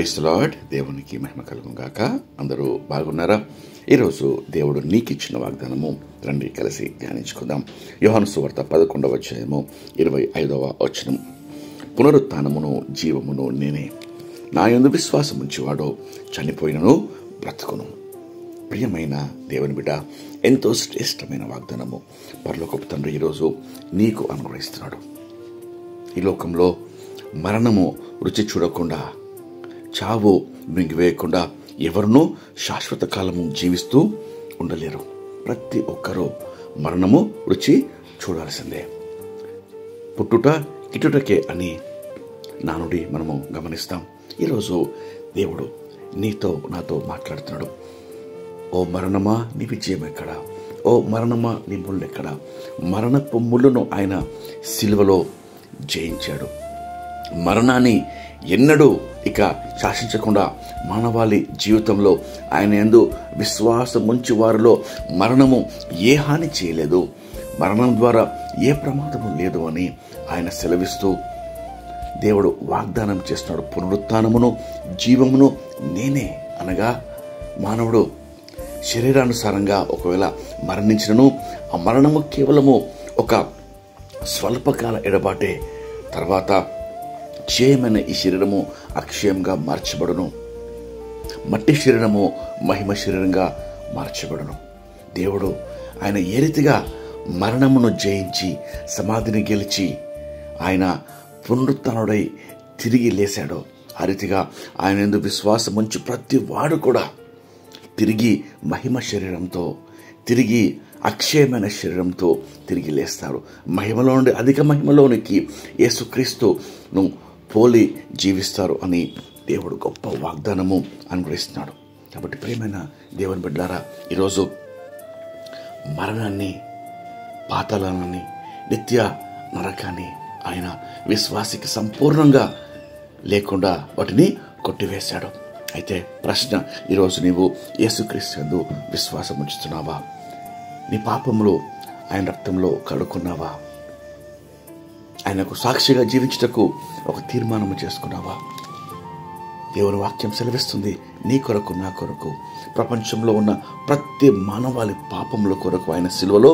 Praise the lord. దేవునికి మహిమ కలుగును గాక. అందరూ బాగున్నారా? ఈరోజు దేవుడు నీకు ఇచ్చిన వాగ్దానము రండి కలిసి ధ్యానించుకుందాం. యోహాను సువార్త 11వ అధ్యాయము 25వ వచనం. పునరుత్థానమును జీవమును నేనే, నా యందు విశ్వాసం ఉంచేవాడు చనిపోయినను బ్రతుకును. ప్రియమైన దేవుని బిడ్డ, ఎంతో శ్రేష్టమైన వాగ్దానము పరలోకపు తండ్రి ఈరోజు నీకు అనుగ్రహిస్తున్నాడు. ఈ లోకంలో మరణము రుచి చూడకుండా, చావు మింగివేయకుండా ఎవరునూ శాశ్వత కాలము జీవిస్తూ ఉండలేరు. ప్రతి ఒక్కరూ మరణము రుచి చూడాల్సిందే. పుట్టుట గిట్టుటకే అని నానుడి మనము గమనిస్తాం. ఈరోజు దేవుడు నీతో నాతో మాట్లాడుతున్నాడు. ఓ మరణమా, నీ విజయం ఎక్కడా? ఓ మరణమా, నీ ముళ్ళు ఎక్కడా? మరణపు ముళ్ళును ఆయన సిలువలో జయించాడు. మరణాన్ని ఎన్నడూ ఇక శాసించకుండా మానవాళి జీవితంలో ఆయన యందు విశ్వాసం ఉంచి వారిలో మరణము ఏ హాని చేయలేదు, మరణం ద్వారా ఏ ప్రమాదము లేదు అని ఆయన సెలవిస్తూ దేవుడు వాగ్దానం చేస్తున్నాడు. పునరుత్థానమును జీవమును నేనే అనగా మానవుడు శరీరానుసారంగా ఒకవేళ మరణించినను ఆ మరణము కేవలము ఒక స్వల్పకాల ఎడబాటే. తర్వాత క్షయమైన ఈ శరీరము అక్షయంగా మార్చబడును, మట్టి శరీరము మహిమ శరీరంగా మార్చబడును. దేవుడు ఆయన ఏ రీతిగా మరణమును జయించి సమాధిని గెలిచి ఆయన పునరుత్థానుడై తిరిగి లేశాడో, ఆ రీతిగా ఆయన యందు విశ్వాసం ఉంచి ప్రతి వాడు కూడా తిరిగి మహిమ శరీరంతో, తిరిగి అక్షయమైన శరీరంతో తిరిగి లేస్తారు. మహిమలో నుండి అధిక మహిమలోనికి యేసుక్రీస్తును పోలి జీవిస్తారు అని దేవుడు గొప్ప వాగ్దానము అనుగ్రహిస్తున్నాడు. కాబట్టి ప్రియమైన దేవుని బిడ్డలారా, ఈరోజు మరణాన్ని, పాతాళాన్ని, నిత్య నరకాన్ని ఆయన విశ్వాసికి సంపూర్ణంగా లేకుండా వాటిని కొట్టివేశాడు. అయితే ప్రశ్న, ఈరోజు నీవు యేసుక్రీస్తు యందు విశ్వాసం ఉంచుతున్నావా? నీ పాపములు ఆయన రక్తంలో కడుక్కున్నావా? ఆయనకు సాక్షిగా జీవించుటకు ఒక తీర్మానము చేసుకున్నావా? దేవుని వాక్యం సెలవిస్తుంది, నీ కొరకు నా కొరకు ప్రపంచంలో ఉన్న ప్రతి మానవాళి పాపముల కొరకు ఆయన సిలువలో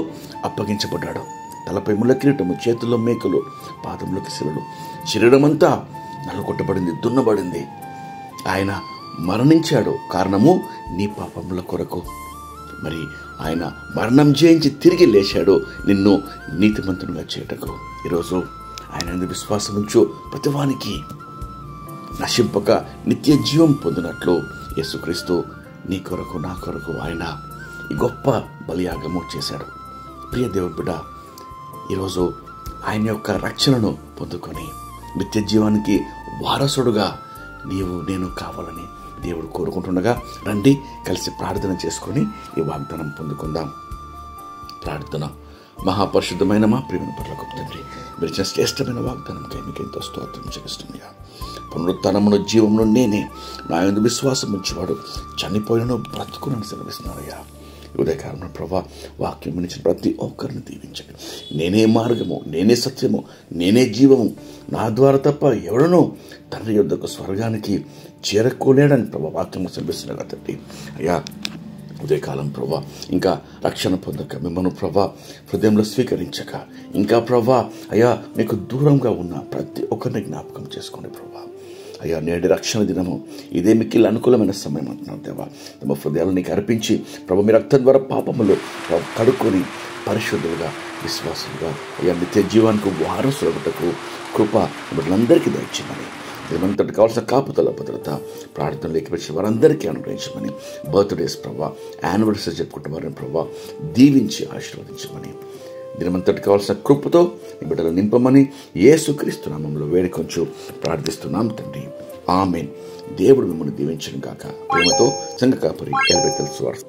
అప్పగించబడ్డాడు. తలపై ముళ్ళ కిరీటము, చేతుల్లో మేకలు, పాదములకు శిలలు, శరీరమంతా నలుగొట్టబడింది, దున్నబడింది. ఆయన మరణించాడు, కారణము నీ పాపముల కొరకు. మరి ఆయన మరణం జయించి తిరిగి లేచాడు నిన్ను నీతిమంతునిగా చేయటకు. ఈరోజు ఆయన విశ్వాసం ఉంచు ప్రతివానికి నశింపక నిత్య జీవం పొందినట్లు యేసుక్రీస్తు నీ కొరకు నా కొరకు ఆయన ఈ గొప్ప బలియాగము చేశాడు. ప్రియ దేవుని బిడ్డ, ఈరోజు ఆయన యొక్క రక్షణను పొందుకొని నిత్య జీవానికి వారసుడుగా నీవు నేను కావాలని దేవుడు కోరుకుంటుండగా రండి కలిసి ప్రార్థన చేసుకొని ఈ వాగ్దానం పొందుకుందాం. ప్రార్థన. మహాపరిశుద్ధమైన మా ప్రియమైన పరలోకపు తండ్రి, మీరు ఇచ్చిన శ్రేష్టమైన వాగ్దానంకై మీకు ఎంతో స్తోత్రం చెల్లిస్తున్నాయా. పునరుత్థానమును జీవమును నేనే, నా యందు విశ్వాసం ఉంచేవాడు చనిపోయినను బ్రతుకునని సెలవిస్తున్నారయ్యా. ఉదయకాలంలో ప్రభా, వాక్యం ఇచ్చిన ప్రతి ఒక్కరిని దీవించండి. నేనే మార్గము, నేనే సత్యము, నేనే జీవము, నా ద్వారా తప్ప ఎవడనూ తండ్రి యొద్దకు స్వర్గానికి చేరుకోలేడని ప్రభా వాక్యం సెలవిస్తున్నారు తండ్రి. అయ్యా, ఉదయకాలం ప్రభా ఇంకా రక్షణ పొందక, మిమ్మల్ని ప్రభా హృదయంలో స్వీకరించక, ఇంకా ప్రభా అయ్యా మీకు దూరంగా ఉన్న ప్రతి ఒక్కరిని జ్ఞాపకం చేసుకోండి ప్రభా. అయ్యా, నేటి రక్షణ దినము ఇదే మిక్కిలి అనుకూలమైన సమయం అంటున్నారు దేవా. తమ హృదయాలు నీకు అర్పించి ప్రభు మీ రక్తం ద్వారా పాపములు కడుక్కొని పరిశుద్ధులుగా, విశ్వాసులుగా అయ్యా నిత్య జీవానికి వారసులకు కృప వీళ్ళందరికీ దయచేయమని, దీనంతటి కావాల్సిన కాపుదల భద్రత ప్రార్థనలు ఎక్కిపెచ్చిన వారందరికీ అనుగ్రహించమని, బర్త్డేస్ ప్రభా, యానివర్సరీ చెప్పుకుంటున్న వారిని ప్రభా దీవించి ఆశీర్వదించమని, దీనంతటి కావాల్సిన కృపతో ఈ బిడ్డలు నింపమని యేసుక్రీస్తు నామములో వేడుకొంచు ప్రార్థిస్తున్నాం తండ్రి. ఆమేన్. దేవుడు మిమ్మల్ని దీవించును గాక. ప్రేమతో సంఘ కాపరి ఎల్బెతల్ సువార్త.